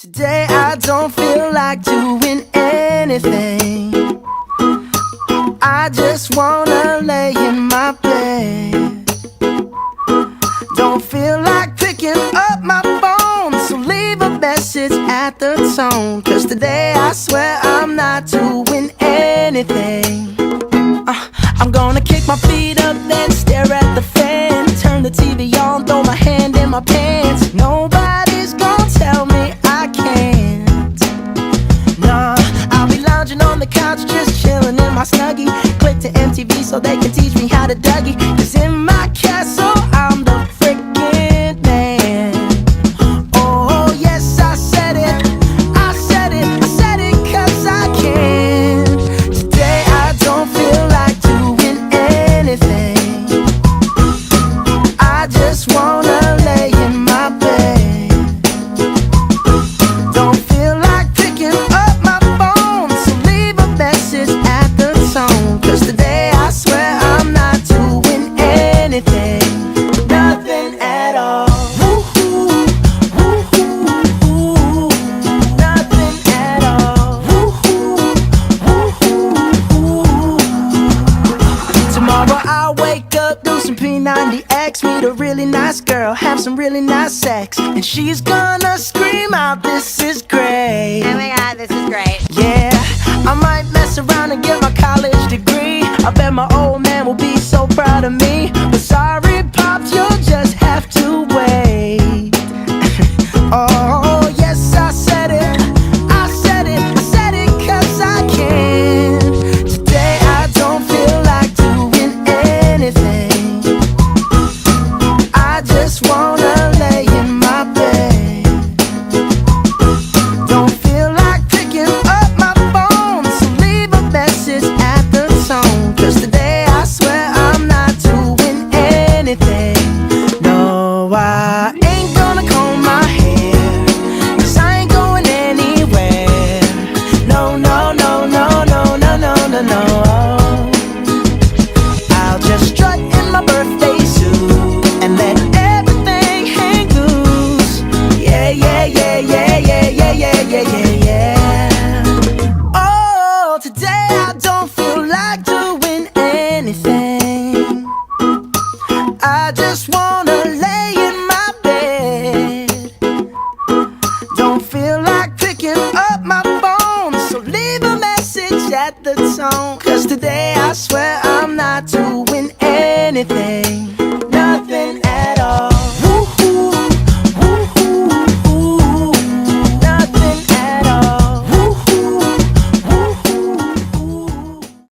Today I don't feel like doing anything. I just wanna lay in my bed. Don't feel like picking up my phone, so leave a message at the tone. 'Cause today I swear I'm not doing anything. I'm gonna kick my feet up, then stare at the fan. Turn the TV on, throw my hand in my pants. Nobody's gonna tell me I can't. Nah, I'll be lounging on the couch, just chilling in my Snuggie. Click to MTV so they can teach me how to Dougie. 'Cause in my castle, I'm the freaking man. Oh yes, I said it, I said it, I said it 'cause I can. Today I don't feel like doing anything. I just wanna lay in my bed. Don't feel like picking up my phone, so leave a message at the tone. 'Cause today I swear I'm not doing anything. Nothing at all. Woo-hoo, woo-hoo, woo-hoo. Nothing at all. Woo-hoo, woo-hoo, woo-hoo. Tomorrow I'll wake up, do some P90X, meet a really nice girl, have some really nice sex, and she's gonna scream out, "This is great." Oh my god, this is great. Yeah, I might mess around and get my college degree. I bet my old man will be so proud of me. But sorry, Pops, you'll just have to wait. Oh, yes, I said it, I said it, I said it 'cause I can. Today I don't feel like doing anything. I just wanna lay in my bed. Don't feel like picking up my phone, so leave a message at the tone. 'Cause today I swear I'm not doing anything. No, I ain't gonna comb my hair, 'cause I ain't going anywhere. No, no, no, no, no, no, no, no, no. I'll just strut in my birthday suit and let everything hang loose. Yeah, yeah, yeah, yeah, yeah, yeah, yeah, yeah, yeah, yeah. Oh, today I don't feel like doing anything. I just wanna lay in my bed. Don't feel like picking up my phone, so leave a message at the tone. 'Cause today I swear